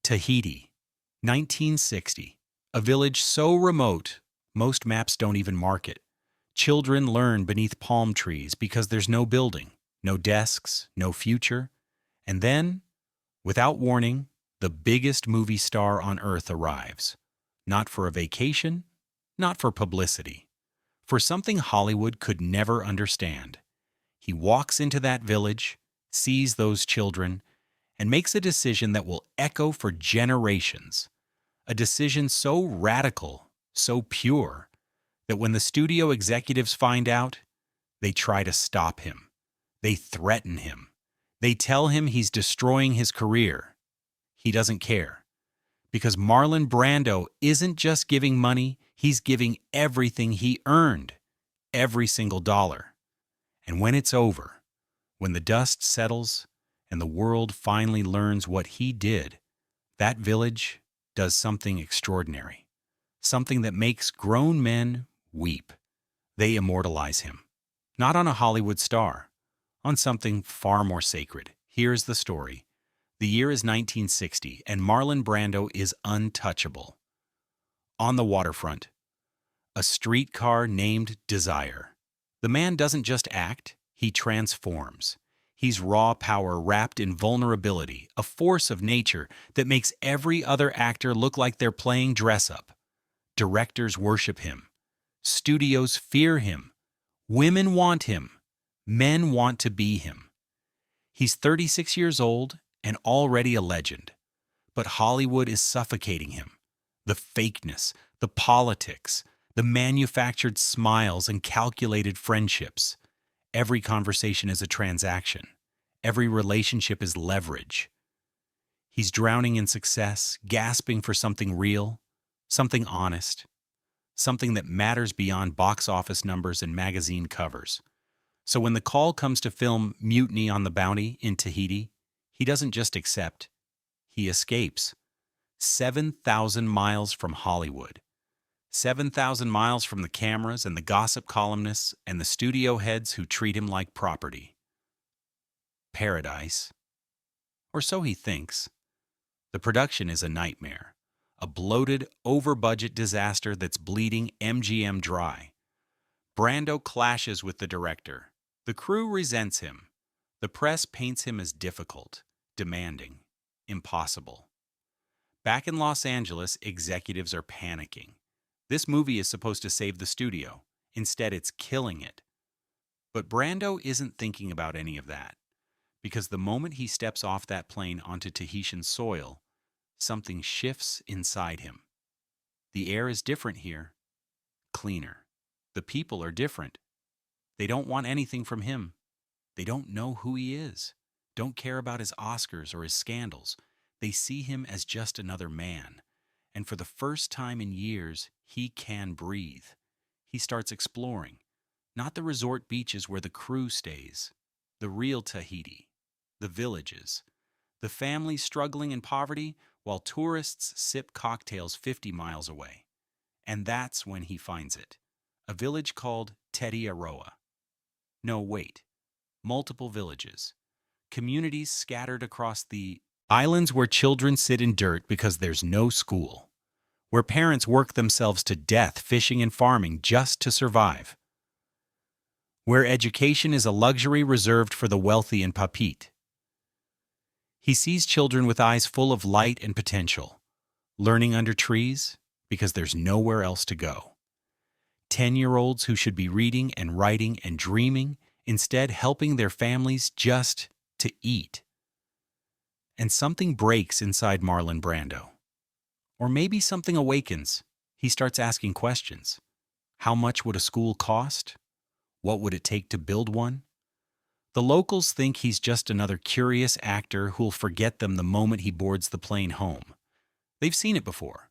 Tahiti, 1960. A village so remote, most maps don't even mark it. Children learn beneath palm trees because there's no building, no desks, no future. And then, without warning, the biggest movie star on Earth arrives. Not for a vacation, not for publicity. For something Hollywood could never understand. He walks into that village, sees those children, and makes a decision that will echo for generations. A decision so radical, so pure, that when the studio executives find out, they try to stop him. They threaten him. They tell him he's destroying his career. He doesn't care. Because Marlon Brando isn't just giving money, he's giving everything he earned. Every single dollar. And when it's over, when the dust settles and the world finally learns what he did, that village does something extraordinary. Something that makes grown men weep. They immortalize him. Not on a Hollywood star, on something far more sacred. Here's the story. The year is 1960, and Marlon Brando is untouchable. On the waterfront, a streetcar named Desire. The man doesn't just act, he transforms. He's raw power wrapped in vulnerability, a force of nature that makes every other actor look like they're playing dress-up. Directors worship him. Studios fear him. Women want him. Men want to be him. He's 36 years old and already a legend. But Hollywood is suffocating him. The fakeness, the politics, the manufactured smiles and calculated friendships. Every conversation is a transaction. Every relationship is leverage. He's drowning in success, gasping for something real, something honest, something that matters beyond box office numbers and magazine covers. So when the call comes to film Mutiny on the Bounty in Tahiti, he doesn't just accept, he escapes. 7,000 miles from Hollywood. 7,000 miles from the cameras and the gossip columnists and the studio heads who treat him like property. Paradise. Or so he thinks. The production is a nightmare. A bloated, over-budget disaster that's bleeding MGM dry. Brando clashes with the director. The crew resents him. The press paints him as difficult, demanding, impossible. Back in Los Angeles, executives are panicking. This movie is supposed to save the studio. Instead, it's killing it. But Brando isn't thinking about any of that. Because the moment he steps off that plane onto Tahitian soil, something shifts inside him. The air is different here. Cleaner. The people are different. They don't want anything from him. They don't know who he is. Don't care about his Oscars or his scandals. They see him as just another man. And for the first time in years, he can breathe. He starts exploring. Not the resort beaches where the crew stays. The real Tahiti. The villages. The families struggling in poverty while tourists sip cocktails 50 miles away. And that's when he finds it. A village called Tetiaroa. No, wait. Multiple villages. Communities scattered across the islands where children sit in dirt because there's no school. Where parents work themselves to death fishing and farming just to survive. Where education is a luxury reserved for the wealthy in Papeete. He sees children with eyes full of light and potential, learning under trees because there's nowhere else to go. 10-year-olds who should be reading and writing and dreaming, instead helping their families just to eat. And something breaks inside Marlon Brando. Or maybe something awakens. He starts asking questions. How much would a school cost? What would it take to build one? The locals think he's just another curious actor who'll forget them the moment he boards the plane home. They've seen it before.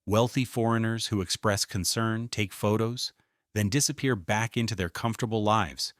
Wealthy foreigners who express concern, take photos, then disappear back into their comfortable lives.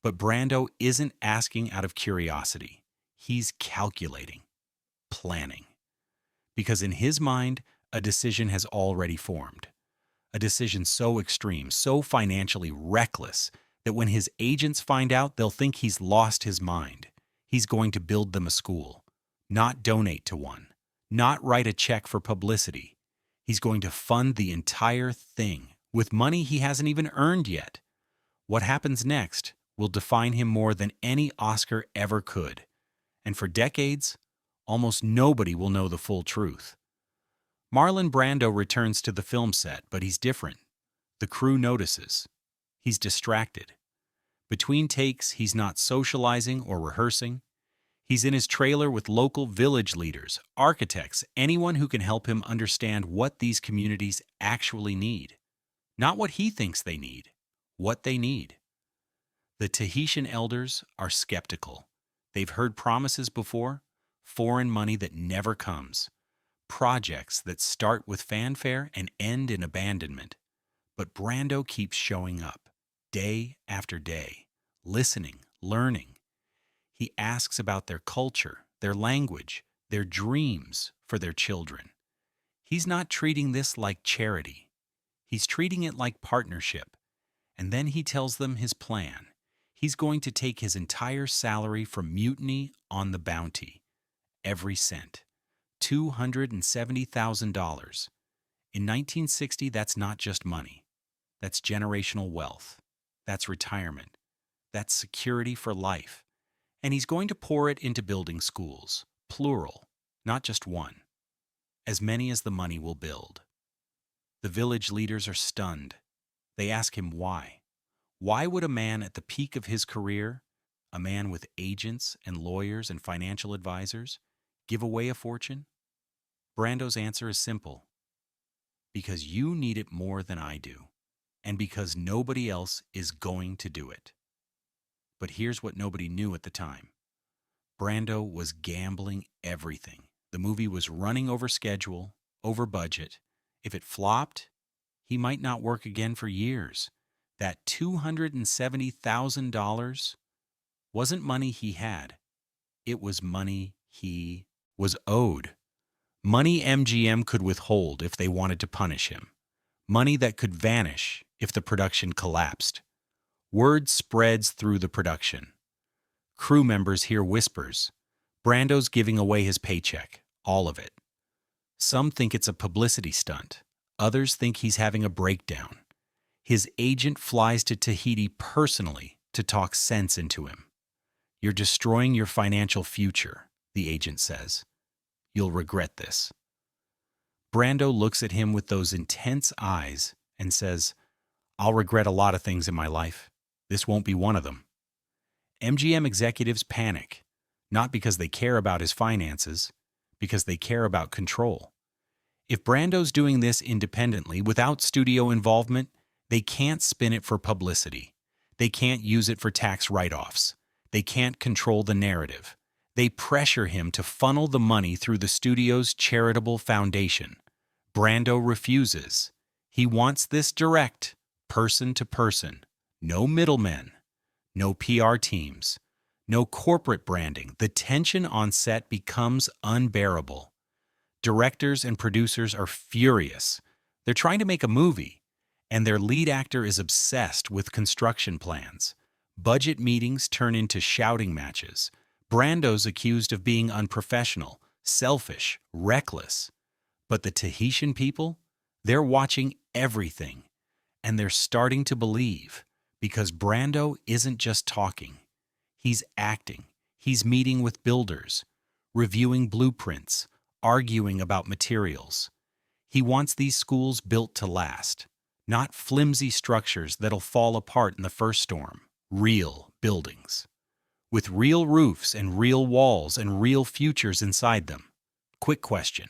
But Brando isn't asking out of curiosity. He's calculating, planning. Because in his mind, a decision has already formed. A decision so extreme, so financially reckless, that when his agents find out, they'll think he's lost his mind. He's going to build them a school, not donate to one. not write a check for publicity. He's going to fund the entire thing with money he hasn't even earned yet. What happens next will define him more than any Oscar ever could. And for decades, almost nobody will know the full truth. Marlon Brando returns to the film set, but he's different. The crew notices. He's distracted. Between takes, he's not socializing or rehearsing. He's in his trailer with local village leaders, architects, anyone who can help him understand what these communities actually need. Not what he thinks they need, what they need. The Tahitian elders are skeptical. They've heard promises before, foreign money that never comes, projects that start with fanfare and end in abandonment. But Brando keeps showing up, day after day, listening, learning. He asks about their culture, their language, their dreams for their children. He's not treating this like charity. He's treating it like partnership. And then he tells them his plan. He's going to take his entire salary from Mutiny on the Bounty, every cent, $270,000. In 1960, that's not just money. That's generational wealth. That's retirement. That's security for life. And he's going to pour it into building schools, plural, not just one, as many as the money will build. The village leaders are stunned. They ask him why. Why would a man at the peak of his career, a man with agents and lawyers and financial advisors, give away a fortune? Brando's answer is simple. Because you need it more than I do, and because nobody else is going to do it. But here's what nobody knew at the time. Brando was gambling everything. The movie was running over schedule, over budget. If it flopped, he might not work again for years. That $270,000 wasn't money he had. It was money he was owed. Money MGM could withhold if they wanted to punish him. Money that could vanish if the production collapsed. Word spreads through the production. Crew members hear whispers. Brando's giving away his paycheck, all of it. Some think it's a publicity stunt. Others think he's having a breakdown. His agent flies to Tahiti personally to talk sense into him. You're destroying your financial future, the agent says. You'll regret this. Brando looks at him with those intense eyes and says, I'll regret a lot of things in my life. This won't be one of them. MGM executives panic, not because they care about his finances, because they care about control. If Brando's doing this independently, without studio involvement, they can't spin it for publicity. They can't use it for tax write-offs. They can't control the narrative. They pressure him to funnel the money through the studio's charitable foundation. Brando refuses. He wants this direct, person to person. No middlemen. No PR teams. No corporate branding. The tension on set becomes unbearable. Directors and producers are furious. They're trying to make a movie, and their lead actor is obsessed with construction plans. Budget meetings turn into shouting matches. Brando's accused of being unprofessional, selfish, reckless. But the Tahitian people, they're watching everything, and they're starting to believe, because Brando isn't just talking. He's acting. He's meeting with builders, reviewing blueprints, arguing about materials. He wants these schools built to last, not flimsy structures that'll fall apart in the first storm. Real buildings, with real roofs and real walls and real futures inside them. Quick question.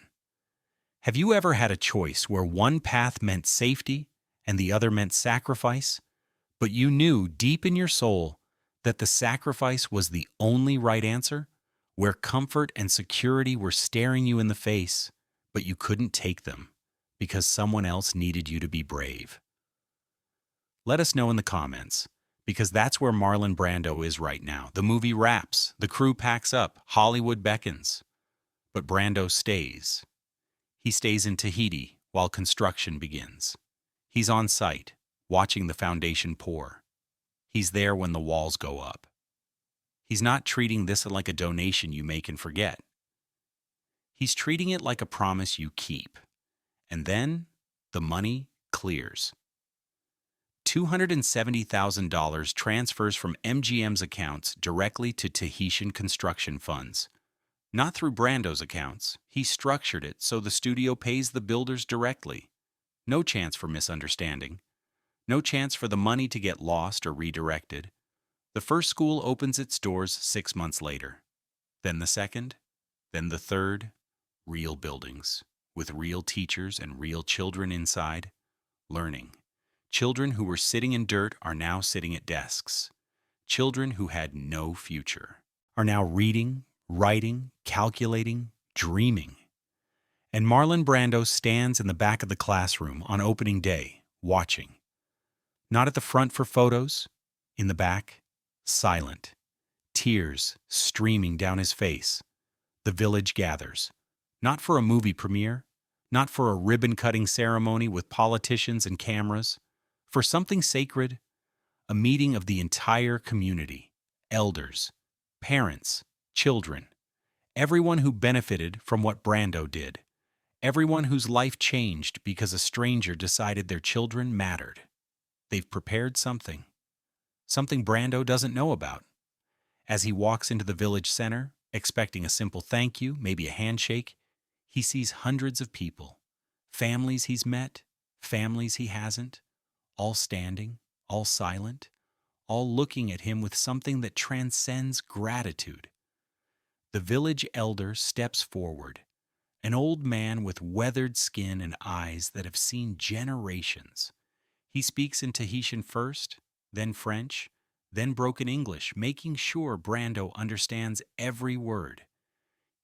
Have you ever had a choice where one path meant safety and the other meant sacrifice, but you knew deep in your soul that the sacrifice was the only right answer, where comfort and security were staring you in the face, but you couldn't take them because someone else needed you to be brave? Let us know in the comments, because that's where Marlon Brando is right now. The movie wraps, the crew packs up, Hollywood beckons. But Brando stays. He stays in Tahiti while construction begins. He's on site, watching the foundation pour. He's there when the walls go up. He's not treating this like a donation you make and forget. He's treating it like a promise you keep. And then the money clears. $270,000 transfers from MGM's accounts directly to Tahitian construction funds. Not through Brando's accounts. He structured it so the studio pays the builders directly. No chance for misunderstanding. No chance for the money to get lost or redirected. The first school opens its doors 6 months later. Then the second, then the third. Real buildings, with real teachers and real children inside, learning. Children who were sitting in dirt are now sitting at desks. Children who had no future are now reading, writing, calculating, dreaming. And Marlon Brando stands in the back of the classroom on opening day, watching. Not at the front for photos, in the back, silent, tears streaming down his face. The village gathers, not for a movie premiere, not for a ribbon-cutting ceremony with politicians and cameras, for something sacred, a meeting of the entire community, elders, parents, children, everyone who benefited from what Brando did, everyone whose life changed because a stranger decided their children mattered. They've prepared something Brando doesn't know about. As he walks into the village center, expecting a simple thank you, maybe a handshake, he sees hundreds of people, families he's met, families he hasn't, all standing, all silent, all looking at him with something that transcends gratitude. The village elder steps forward, an old man with weathered skin and eyes that have seen generations. He speaks in Tahitian first, then French, then broken English, making sure Brando understands every word.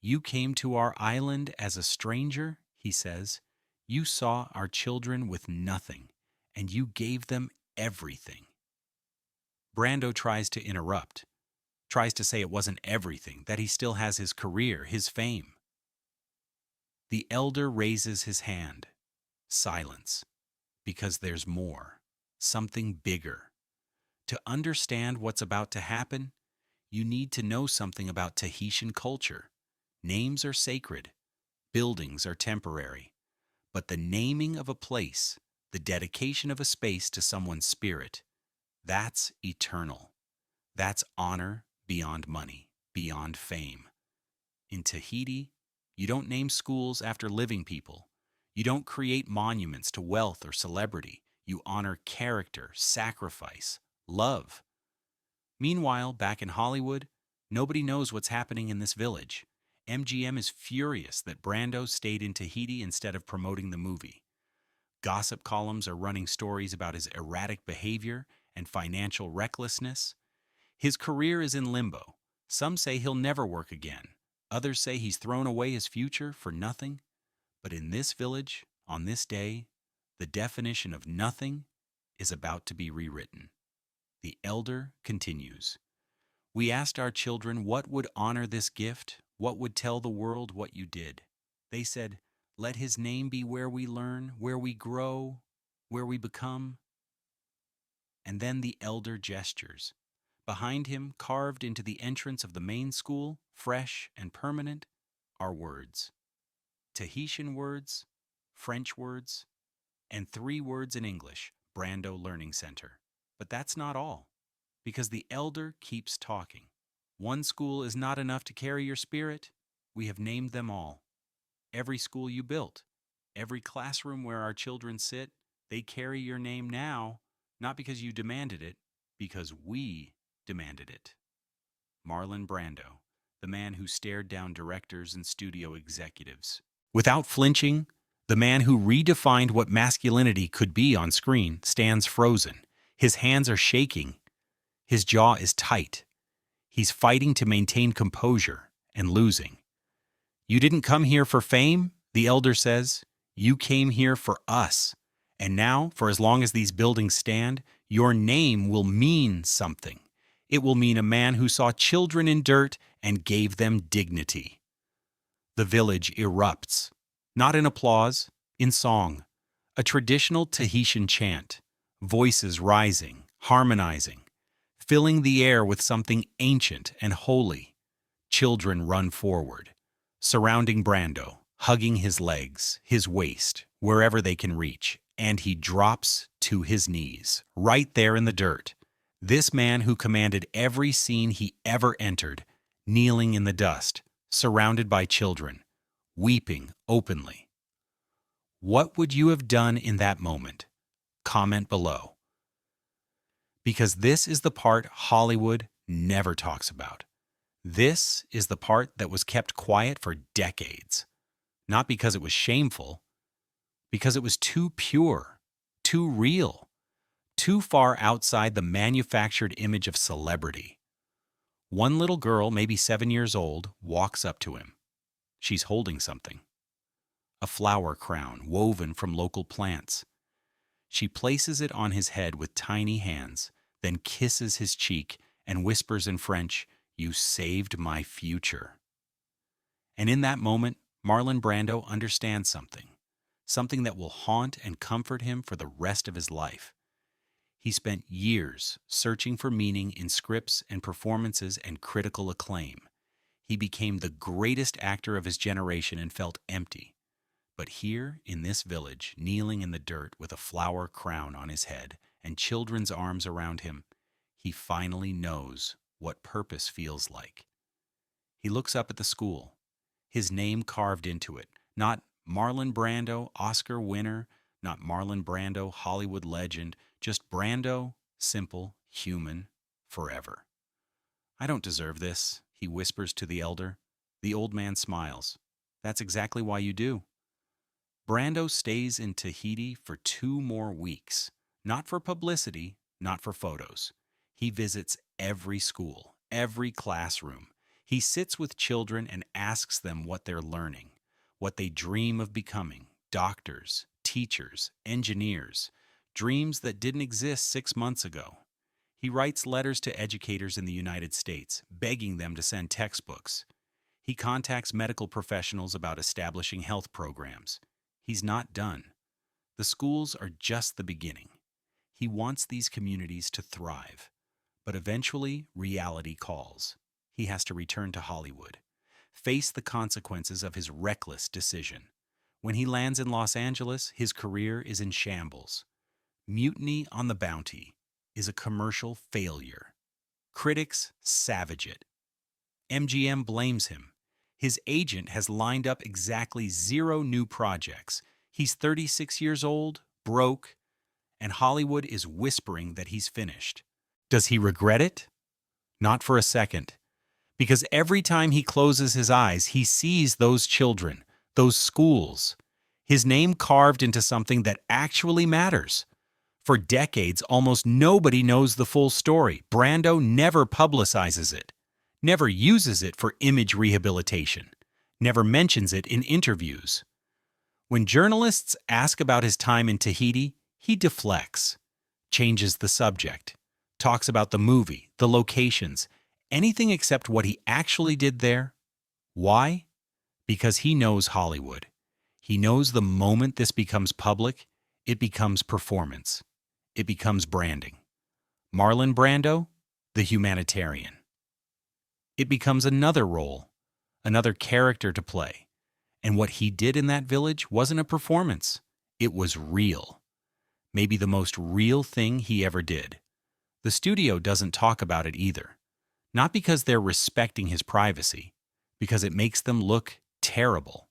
"You came to our island as a stranger," he says. "You saw our children with nothing, and you gave them everything." Brando tries to interrupt, tries to say it wasn't everything, that he still has his career, his fame. The elder raises his hand. Silence. Because there's more, something bigger. To understand what's about to happen, you need to know something about Tahitian culture. Names are sacred, buildings are temporary, but the naming of a place, the dedication of a space to someone's spirit, that's eternal. That's honor beyond money, beyond fame. In Tahiti, you don't name schools after living people. You don't create monuments to wealth or celebrity. You honor character, sacrifice, love. Meanwhile, back in Hollywood, nobody knows what's happening in this village. MGM is furious that Brando stayed in Tahiti instead of promoting the movie. Gossip columns are running stories about his erratic behavior and financial recklessness. His career is in limbo. Some say he'll never work again. Others say he's thrown away his future for nothing. But in this village, on this day, the definition of nothing is about to be rewritten. The elder continues. "We asked our children what would honor this gift, what would tell the world what you did. They said, 'Let his name be where we learn, where we grow, where we become.'" And then the elder gestures. Behind him, carved into the entrance of the main school, fresh and permanent, are words. Tahitian words, French words, and 3 words in English, Brando Learning Center. But that's not all, because the elder keeps talking. "One school is not enough to carry your spirit. We have named them all. Every school you built, every classroom where our children sit, they carry your name now, not because you demanded it, because we demanded it." Marlon Brando, the man who stared down directors and studio executives. Without flinching, the man who redefined what masculinity could be on screen stands frozen. His hands are shaking. His jaw is tight. He's fighting to maintain composure and losing. "You didn't come here for fame," the elder says. "You came here for us. And now, for as long as these buildings stand, your name will mean something. It will mean a man who saw children in dirt and gave them dignity." The village erupts, not in applause, in song, a traditional Tahitian chant, voices rising, harmonizing, filling the air with something ancient and holy. Children run forward. surrounding Brando, hugging his legs, his waist, wherever they can reach, and he drops to his knees, right there in the dirt. This man who commanded every scene he ever entered, kneeling in the dust, surrounded by children, weeping openly. What would you have done in that moment? Comment below. Because this is the part Hollywood never talks about. This is the part that was kept quiet for decades. Not because it was shameful, because it was too pure, too real, too far outside the manufactured image of celebrity. One little girl, maybe 7 years old, walks up to him. She's holding something. A flower crown woven from local plants. She places it on his head with tiny hands, then kisses his cheek and whispers in French, "You saved my future." And in that moment, Marlon Brando understands something that will haunt and comfort him for the rest of his life. He spent years searching for meaning in scripts and performances and critical acclaim. He became the greatest actor of his generation and felt empty. But here, in this village, kneeling in the dirt with a flower crown on his head and children's arms around him, he finally knows what purpose feels like. He looks up at the school, his name carved into it, not Marlon Brando, Oscar winner, not Marlon Brando, Hollywood legend, just Brando, simple, human, forever. "I don't deserve this," he whispers to the elder. The old man smiles. "That's exactly why you do." Brando stays in Tahiti for 2 more weeks, not for publicity, not for photos. He visits every school, every classroom. He sits with children and asks them what they're learning, what they dream of becoming: doctors, teachers, engineers, dreams that didn't exist 6 months ago. He writes letters to educators in the United States, begging them to send textbooks. He contacts medical professionals about establishing health programs. He's not done. The schools are just the beginning. He wants these communities to thrive. But eventually, reality calls. He has to return to Hollywood, face the consequences of his reckless decision. When he lands in Los Angeles, his career is in shambles. Mutiny on the Bounty is a commercial failure. Critics savage it. MGM blames him. His agent has lined up exactly 0 new projects. He's 36 years old, broke, and Hollywood is whispering that he's finished. Does he regret it? Not for a second. Because every time he closes his eyes, he sees those children, those schools, his name carved into something that actually matters. For decades, almost nobody knows the full story. Brando never publicizes it, never uses it for image rehabilitation, never mentions it in interviews. When journalists ask about his time in Tahiti, he deflects, changes the subject, talks about the movie, the locations, anything except what he actually did there. Why? Because he knows Hollywood. He knows the moment this becomes public, it becomes performance. It becomes branding. Marlon Brando, the humanitarian. It becomes another role, another character to play. And what he did in that village wasn't a performance. It was real. Maybe the most real thing he ever did. The studio doesn't talk about it either. Not because they're respecting his privacy, because it makes them look terrible.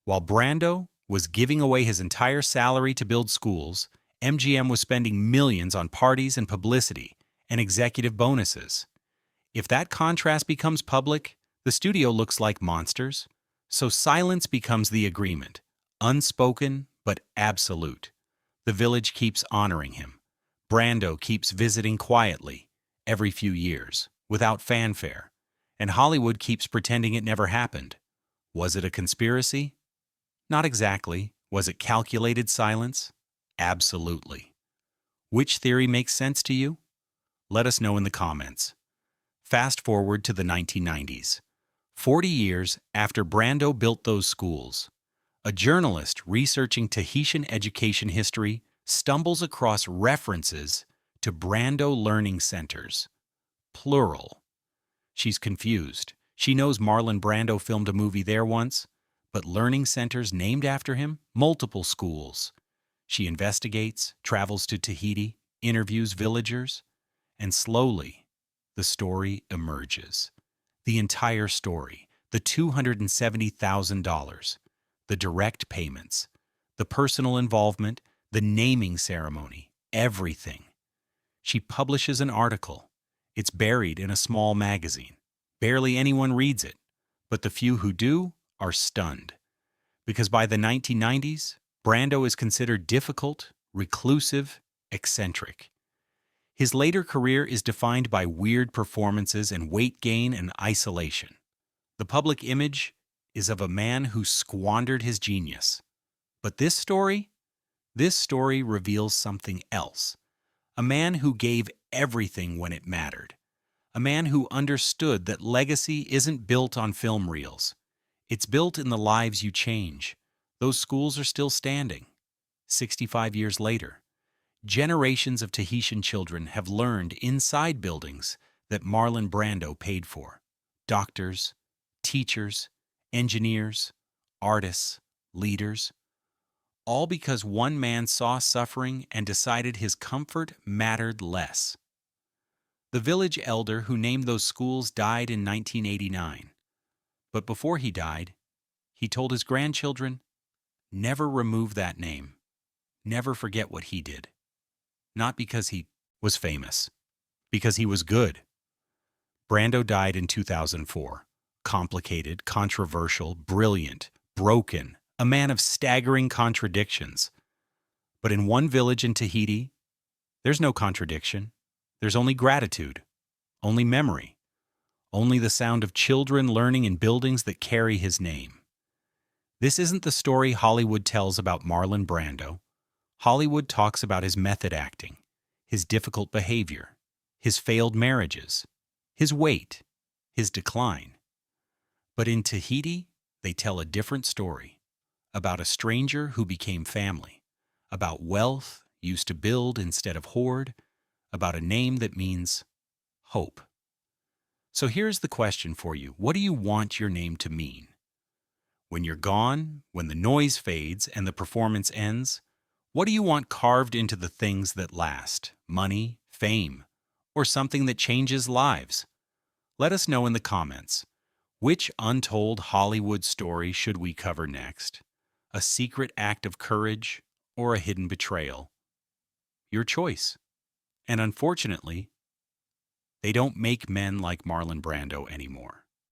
While Brando was giving away his entire salary to build schools, MGM was spending millions on parties and publicity and executive bonuses. If that contrast becomes public, the studio looks like monsters. So silence becomes the agreement, unspoken but absolute. The village keeps honoring him. Brando keeps visiting quietly every few years, without fanfare. And Hollywood keeps pretending it never happened. Was it a conspiracy? Not exactly. Was it calculated silence? Absolutely. Which theory makes sense to you? Let us know in the comments. Fast forward to the 1990s. 40 years after Brando built those schools, a journalist researching Tahitian education history stumbles across references to Brando learning centers. Plural. She's confused. She knows Marlon Brando filmed a movie there once, but learning centers named after him, multiple schools. She investigates, travels to Tahiti, interviews villagers, and slowly, the story emerges. The entire story, the $270,000, the direct payments, the personal involvement, the naming ceremony, everything. She publishes an article. It's buried in a small magazine. Barely anyone reads it, but the few who do are stunned. Because by the 1990s, Brando is considered difficult, reclusive, eccentric. His later career is defined by weird performances and weight gain and isolation. The public image is of a man who squandered his genius. But this story reveals something else. A man who gave everything when it mattered. A man who understood that legacy isn't built on film reels. It's built in the lives you change. Those schools are still standing. 65 years later, generations of Tahitian children have learned inside buildings that Marlon Brando paid for. Doctors, teachers, engineers, artists, leaders, all because one man saw suffering and decided his comfort mattered less. The village elder who named those schools died in 1989. But before he died, he told his grandchildren, never remove that name. Never forget what he did. Not because he was famous, because he was good. Brando died in 2004. Complicated, controversial, brilliant, broken, a man of staggering contradictions. But in one village in Tahiti, there's no contradiction. There's only gratitude, only memory, only the sound of children learning in buildings that carry his name. This isn't the story Hollywood tells about Marlon Brando. Hollywood talks about his method acting, his difficult behavior, his failed marriages, his weight, his decline. But in Tahiti, they tell a different story, about a stranger who became family, about wealth used to build instead of hoard, about a name that means hope. So here's the question for you. What do you want your name to mean? When you're gone, when the noise fades and the performance ends, what do you want carved into the things that last? Money, fame, or something that changes lives? Let us know in the comments. Which untold Hollywood story should we cover next? A secret act of courage or a hidden betrayal? Your choice. And unfortunately, they don't make men like Marlon Brando anymore.